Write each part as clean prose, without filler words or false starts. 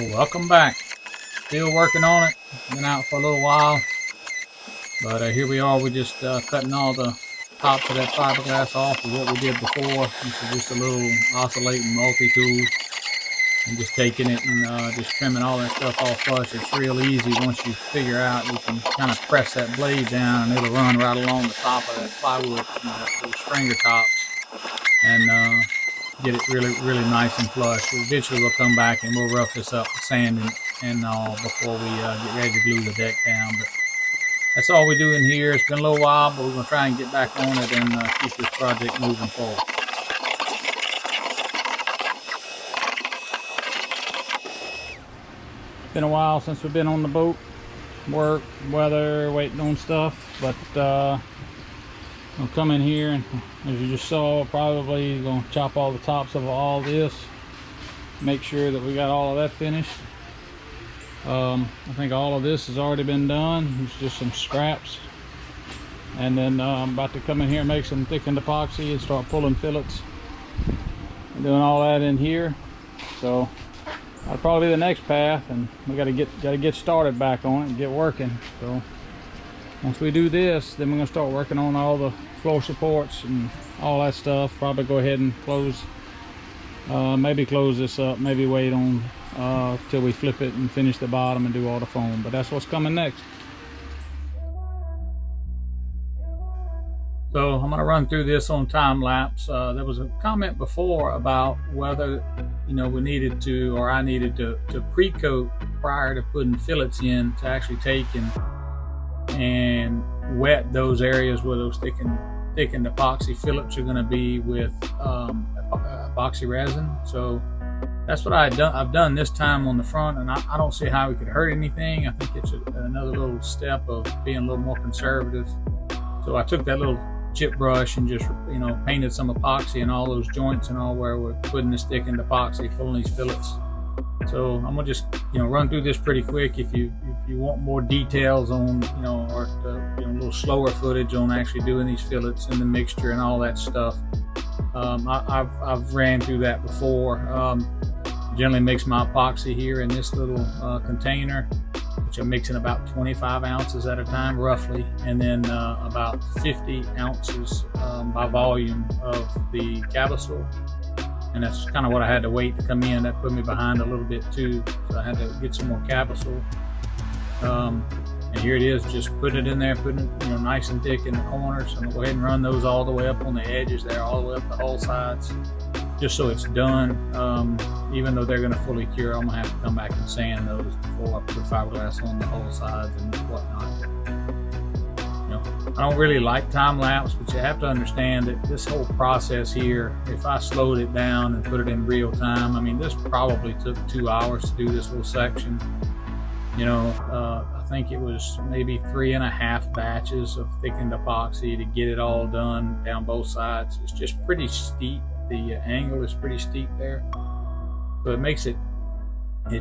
Well, welcome back. Still working on it. Been out for a little while, but here we are. We're just cutting all the tops of that fiberglass off of what we did before. This is just a little oscillating multi-tool, and just taking it and just trimming all that stuff off flush. It's real easy once you figure out you can kind of press that blade down and it'll run right along the top of that plywood, those stringer tops, and get it really nice and flush. Eventually we'll come back and we'll rough this up with sand and all before we get ready to glue the deck down. But that's all we do in here. It's been a little while, but we're going to try and get back on it and keep this project moving forward. Been a while since we've been on the boat, work, weather, waiting on stuff, but I'll come in here and, as you just saw, probably gonna chop all the tops of all this, make sure that we got all of that finished. I think all of this has already been done. It's just some scraps, and then I'm about to come in here and make some thickened epoxy and start pulling fillets and doing all that in here. So that'll probably be the next path, and we gotta get started back on it and get working. So once we do this, then we're gonna start working on all the floor supports and all that stuff. Probably go ahead and close, maybe close this up, maybe wait on till we flip it and finish the bottom and do all the foam. But that's what's coming next. So I'm gonna run through this on time lapse. There was a comment before about whether we needed to, or I needed to pre-coat prior to putting fillets in, to actually take and wet those areas where those thickened epoxy fillets are going to be with epoxy resin. So that's what I've done this time on the front, and I don't see how it could hurt anything. I think it's another little step of being a little more conservative. So I took that little chip brush and just painted some epoxy in all those joints and all where we're putting this thickened epoxy, pulling these fillets. So I'm gonna just run through this pretty quick. If you want more details on or a little slower footage on actually doing these fillets and the mixture and all that stuff, I've ran through that before. Generally mix my epoxy here in this little container, which I'm mixing about 25 ounces at a time roughly, and then about 50 ounces by volume of the Cabasol. And that's kind of what I had to wait to come in. That put me behind a little bit too, so I had to get some more Cabasol. And here it is, just putting it in there, putting it nice and thick in the corners. I'm gonna go ahead and run those all the way up on the edges there, all the way up the whole sides, just so it's done. Even though they're gonna fully cure, I'm gonna have to come back and sand those before I put fiberglass on the whole sides and whatnot. I don't really like time lapse, but you have to understand that this whole process here, if I slowed it down and put it in real time, I mean, this probably took 2 hours to do this little section. I think it was maybe 3.5 batches of thickened epoxy to get it all done down both sides. It's just pretty steep. The angle is pretty steep there, so it makes it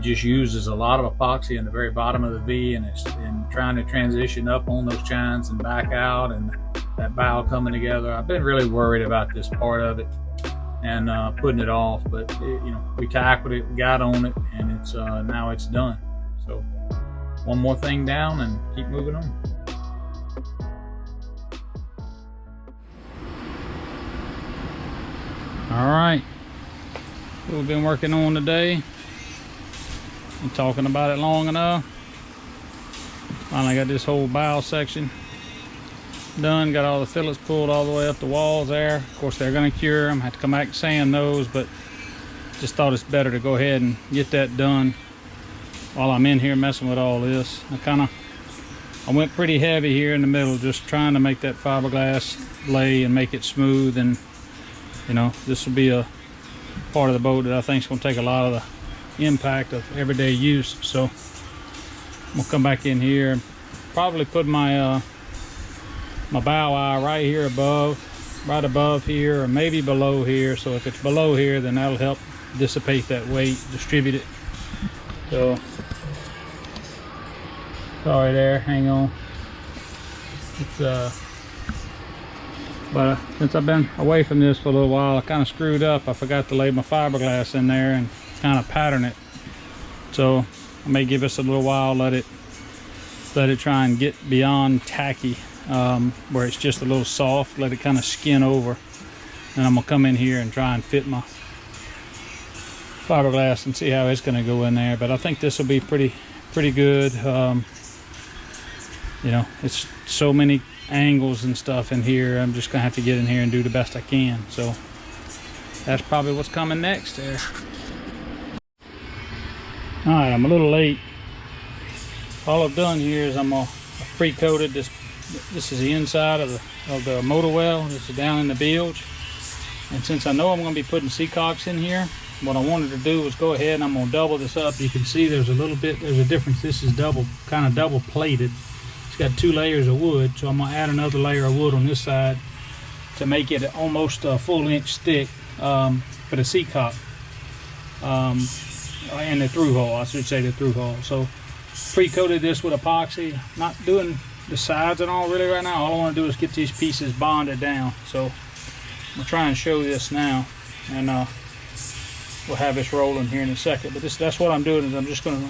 just uses a lot of epoxy in the very bottom of the V, and trying to transition up on those chines and back out, and that bow coming together. I've been really worried about this part of it and putting it off, but we tackled it, got on it, and it's now it's done. So one more thing down and keep moving on. All right, what we've been working on today. I'm talking about it long enough. Finally got this whole bow section done. Got all the fillets pulled all the way up the walls there. Of course, they're going to cure them. I have to come back and sand those, but just thought it's better to go ahead and get that done while I'm in here messing with all this. I went pretty heavy here in the middle, just trying to make that fiberglass lay and make it smooth. And this will be a part of the boat that I think is going to take a lot of the impact of everyday use. So I'm gonna come back in here and probably put my my bow eye right here right above here, or maybe below here. So if it's below here, then that'll help dissipate that weight, distribute it. So sorry there, hang on. It's but since I've been away from this for a little while, I kind of screwed up. I forgot to lay my fiberglass in there and kind of pattern it. So I may give us a little while, let it try and get beyond tacky, where it's just a little soft, let it kind of skin over. And I'm gonna come in here and try and fit my fiberglass and see how it's gonna go in there. But I think this will be pretty good. You know, it's so many angles and stuff in here. I'm just gonna have to get in here and do the best I can. So that's probably what's coming next there. All right, I'm a little late. All I've done here is I've pre-coated this. This is the inside of the motor well. This is down in the bilge. And since I know I'm going to be putting seacox in here, what I wanted to do was go ahead and I'm going to double this up. You can see there's a difference. This is kind of double plated. It's got 2 layers of wood, so I'm going to add another layer of wood on this side to make it almost a full inch thick for the seacox. And the through hole, I should say the through hole. So pre-coated this with epoxy. Not doing the sides and all really right now. All I want to do is get these pieces bonded down. So I'm gonna try and show this now, and we'll have this rolling here in a second. But that's what I'm doing, is I'm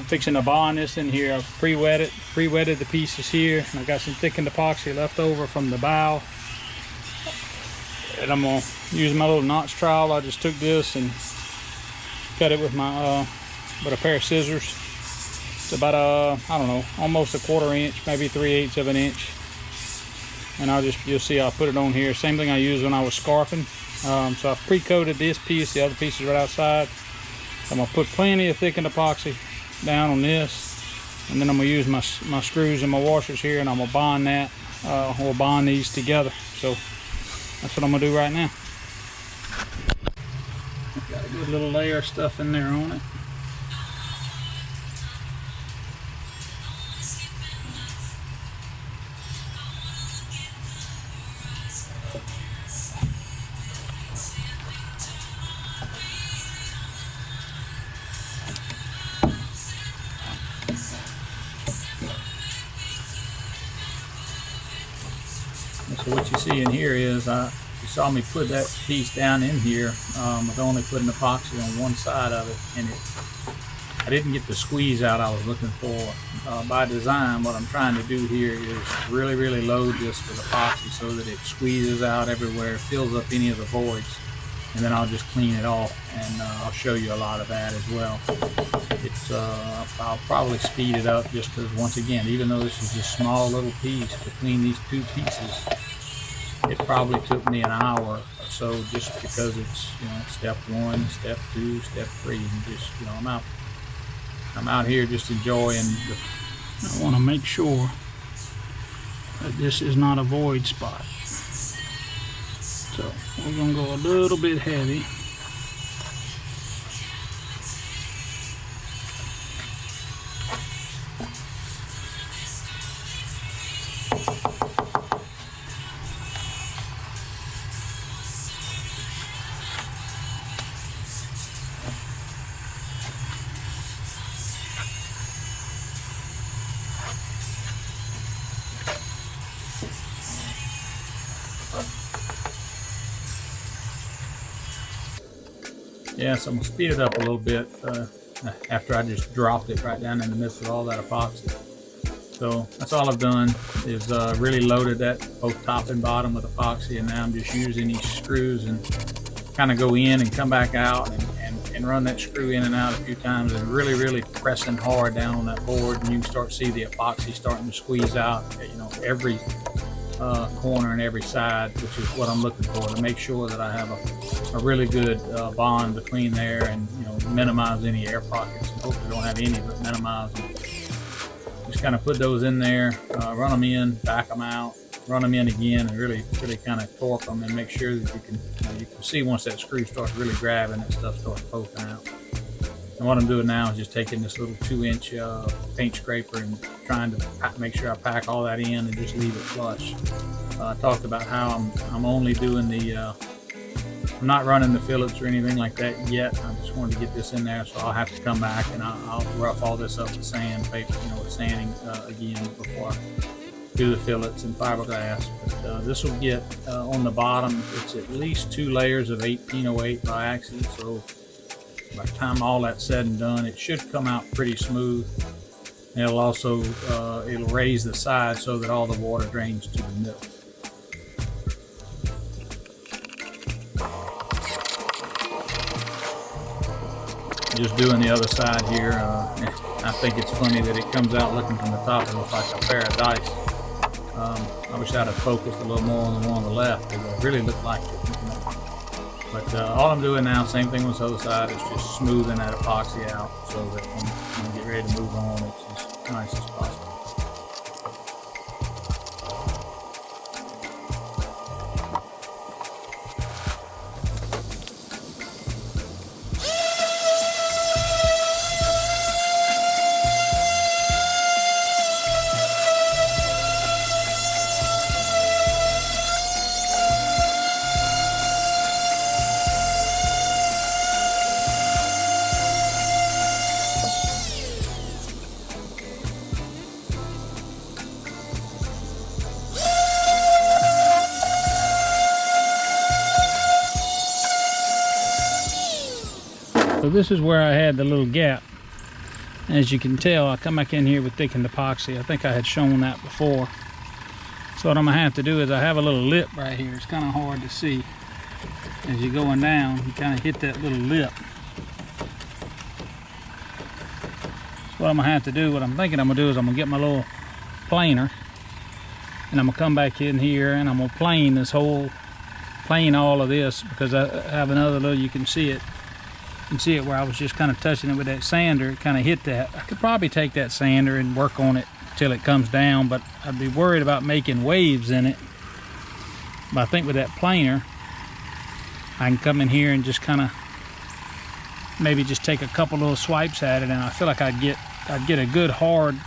fixing to bond this in here. I've pre-wetted the pieces here, and I got some thickened epoxy left over from the bow. And I'm gonna use my little notch trowel. I just took this and cut it with my with a pair of scissors. It's about I don't know, almost a 1/4 inch, maybe 3/8 of an inch. And you'll see I'll put it on here. Same thing I used when I was scarfing. So I've pre-coated this piece, the other piece is right outside. I'm gonna put plenty of thickened epoxy down on this, and then I'm gonna use my screws and my washers here, and I'm gonna bond that. We'll bond these together. So that's what I'm gonna do right now. Got a good little layer of stuff in there on it. So what you see in here is, you saw me put that piece down in here with only putting epoxy on one side of it, and I didn't get the squeeze out I was looking for. By design, what I'm trying to do here is really load this with epoxy so that it squeezes out everywhere, fills up any of the voids, and then I'll just clean it off, and I'll show you a lot of that as well. I'll probably speed it up just because, once again, even though this is a small little piece, between these 2 pieces, it probably took me an hour or so, just because it's, you know, step 1, step 2, step 3, and just, you know, I'm out here just enjoying I want to make sure that this is not a void spot. So we're gonna go a little bit heavy. Yeah, so I'm gonna speed it up a little bit after I just dropped it right down in the midst of all that epoxy. So that's all I've done, is really loaded that both top and bottom with epoxy, and now I'm just using these screws and kind of go in and come back out and run that screw in and out a few times, and really pressing hard down on that board, and you can start to see the epoxy starting to squeeze out, you know, every corner and every side, which is what I'm looking for, to make sure that I have a really good bond between there, and, you know, minimize any air pockets. Hopefully don't have any, but minimize them. Just kind of put those in there, run them in, back them out, run them in again, and really kind of torque them, and make sure that you can see once that screw starts really grabbing, that stuff starts poking out. And what I'm doing now is just taking this little 2-inch paint scraper and trying to make sure I pack all that in and just leave it flush. I talked about how I'm only doing I'm not running the fillets or anything like that yet. I just wanted to get this in there, so I'll have to come back and I'll rough all this up with sandpaper, you know, with sanding again before I do the fillets and fiberglass. But this will get on the bottom, it's at least 2 layers of 1808 biaxial, so by the time all that's said and done, it should come out pretty smooth. And it'll also it'll raise the side so that all the water drains to the middle. Just doing the other side here. I think it's funny that it comes out looking from the top. It looks like a pair of dice. I wish I'd have focused a little more on the one on the left, because it really looked like it. But all I'm doing now, same thing with the other side, is just smoothing that epoxy out so that when I get ready to move on, it's as nice as possible. So this is where I had the little gap. As you can tell, I come back in here with thickened epoxy. I think I had shown that before. So what I'm gonna have to do is I have a little lip right here. It's kind of hard to see. As you're going down, you kind of hit that little lip. So what I'm gonna have to do, what I'm thinking I'm gonna do is I'm gonna get my little planer, and I'm gonna come back in here and I'm gonna plane all of this, because I have another little, you can see it. You can see it where I was just kind of touching it with that sander. It kind of hit that. I could probably take that sander and work on it till it comes down, but I'd be worried about making waves in it. But I think with that planer, I can come in here and just kind of maybe just take a couple little swipes at it, and I feel like I'd get a good hard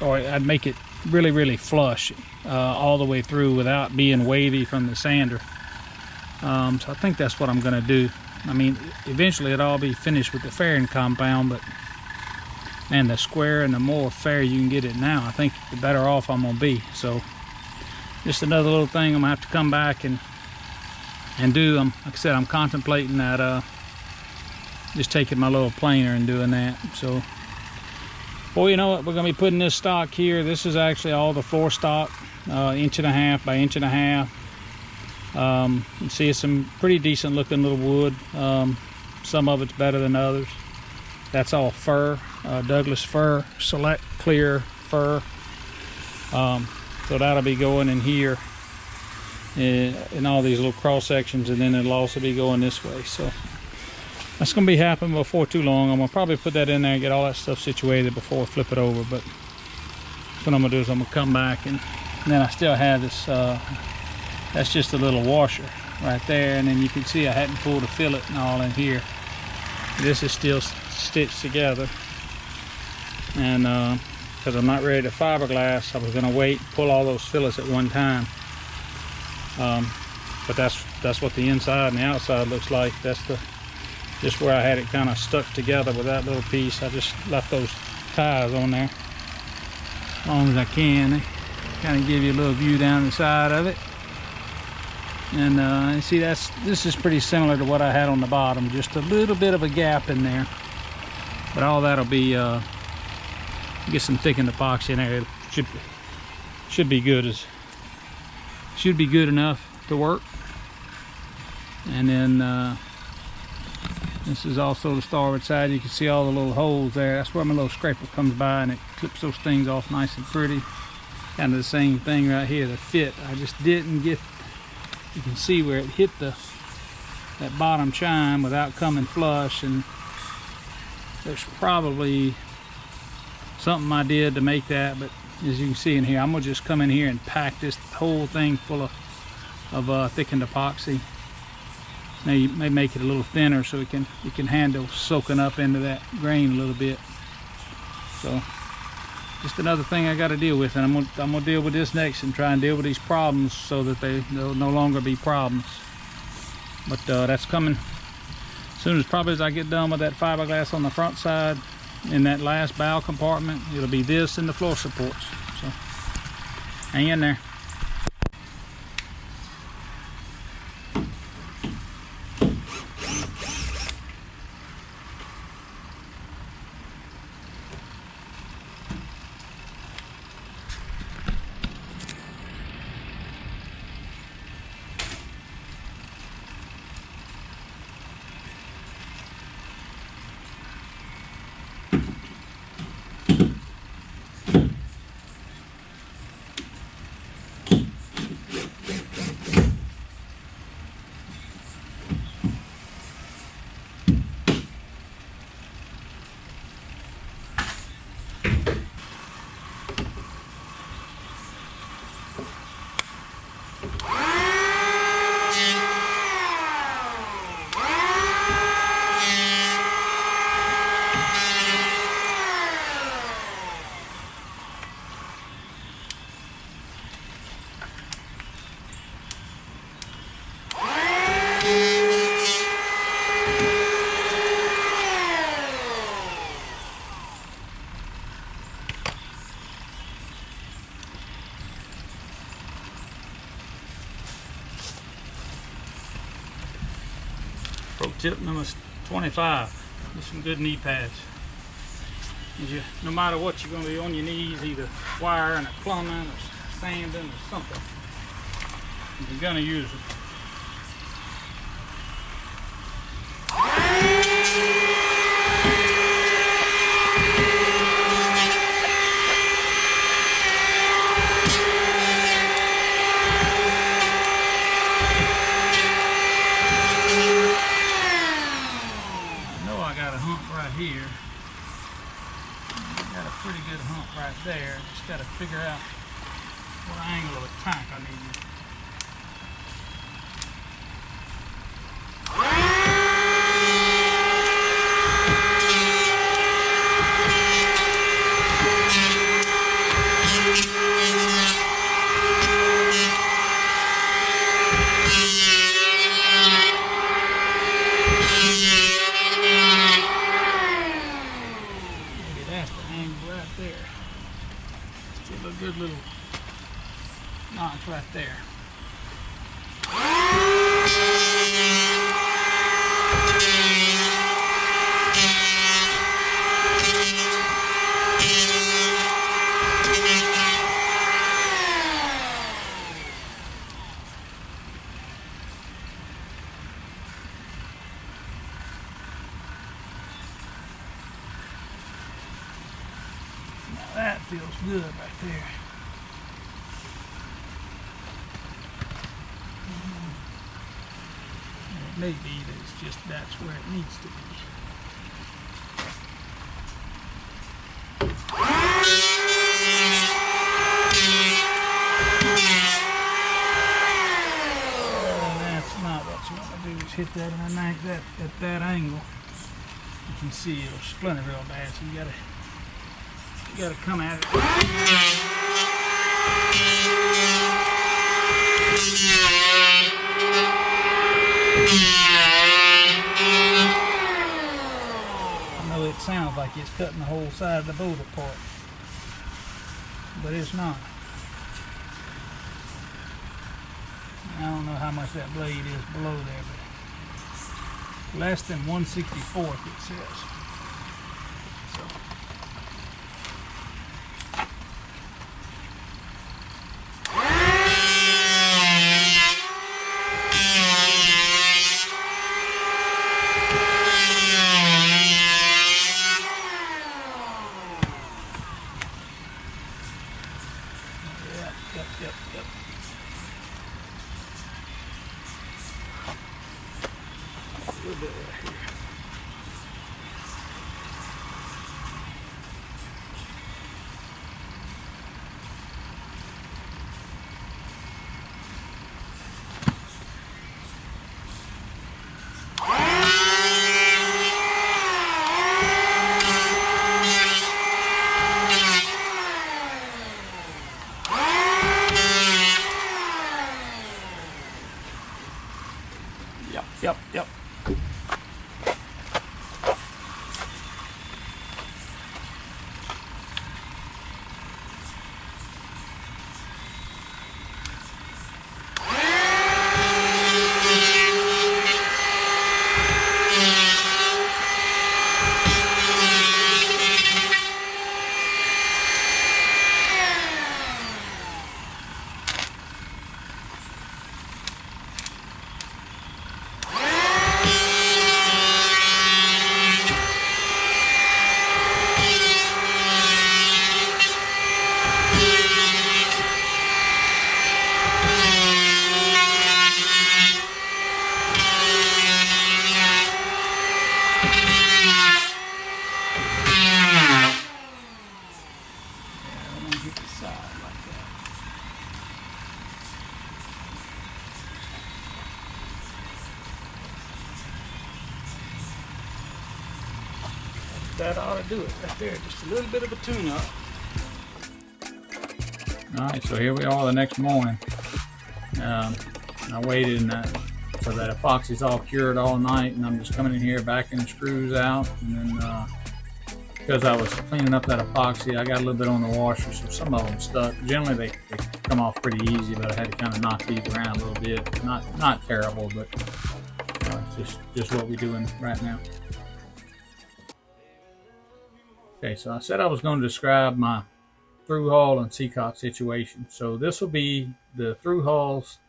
or I'd make it really flush all the way through without being wavy from the sander. So I think that's what I'm gonna do. I mean, eventually it'll all be finished with the fairing compound, but man, the square and the more fair you can get it now, I think the better off I'm gonna be. So just another little thing I'm gonna have to come back and do. Like I said, I'm contemplating that just taking my little planer and doing that. So, well, you know what, we're gonna be putting this stock here. This is actually all the floor stock, 1.5 by 1.5 inches. You see it's some pretty decent looking little wood. Some of it's better than others. That's all fir, Douglas fir, select clear fir. So that'll be going in here in all these little cross sections, and then it'll also be going this way. So that's gonna be happening before too long. I'm gonna probably put that in there and get all that stuff situated before I flip it over. But what I'm gonna do is I'm gonna come back, and then I still have this that's just a little washer right there, and then you can see I hadn't pulled a fillet and all in here. This is still stitched together, and because I'm not ready to fiberglass, I was going to wait and pull all those fillets at one time. But that's what the inside and the outside looks like. That's just where I had it kind of stuck together with that little piece. I just left those ties on there as long as I can. They kind of give you a little view down the side of it. And you see, this is pretty similar to what I had on the bottom, just a little bit of a gap in there. But all that'll be get some thickened epoxy in there. It should be good enough to work. And then this is also the starboard side. You can see all the little holes there. That's where my little scraper comes by and it clips those things off nice and pretty. Kind of the same thing right here, the fit. I just didn't get. You can see where it hit that bottom chine without coming flush, and there's probably something I did to make that, but as you can see in here, I'm gonna just come in here and pack this whole thing full of thickened epoxy. Now you may make it a little thinner so it can handle soaking up into that grain a little bit. So just another thing I got to deal with, and I'm gonna deal with this next and try and deal with these problems so that they'll no longer be problems. But that's coming as soon as probably as I get done with that fiberglass on the front side in that last bow compartment. It'll be this and the floor supports. So hang in there. tip number 25. Get some good knee pads. No matter what, you're going to be on your knees, either wiring or plumbing or sanding or something. You're going to use them. Here, got a pretty good hump right there. Just got to figure out what angle of a tank I need. Good little notch right there. Now that feels good right there. Maybe it's just that's where it needs to be. And that's not what you want to do, is hit that in at that angle. You can see it'll splinter real bad, so you gotta come at it. I know it sounds like it's cutting the whole side of the boat apart, but it's not. I don't know how much that blade is below there, but less than 1/64th it says. So. Yep. A little bit right here. Yep. That ought to do it right there. Just a little bit of a tune-up. All right, so here we are the next morning. I waited so that epoxy's all cured all night, and I'm just coming in here backing the screws out, and then because I was cleaning up that epoxy, I got a little bit on the washer, so some of them stuck. Generally they come off pretty easy, but I had to kind of knock these around a little bit. Not terrible, but so just what we're doing right now. Okay, so I said I was going to describe my through hull and seacock situation. So this will be the through hulls,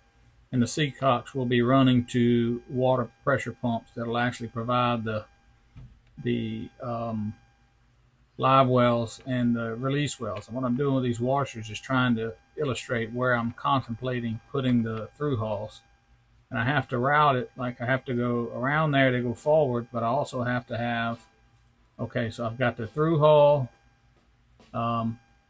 and the seacocks will be running to water pressure pumps that will actually provide the live wells and the release wells. And what I'm doing with these washers is trying to illustrate where I'm contemplating putting the through hulls. And I have to route it, like I have to go around there to go forward, but I also have to have, okay, so I've got the through hull,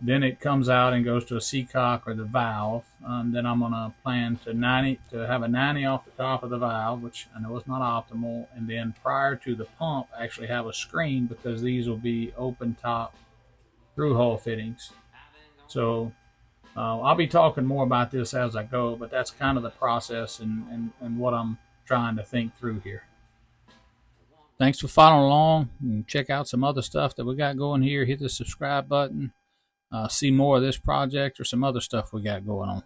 then it comes out and goes to a seacock or the valve. Then I'm going to plan to have a 90 off the top of the valve, which I know is not optimal. And then prior to the pump, actually have a screen, because these will be open top through hull fittings. So I'll be talking more about this as I go, but that's kind of the process and what I'm trying to think through here. Thanks for following along, and check out some other stuff that we got going here. Hit the subscribe button. See more of this project or some other stuff we got going on.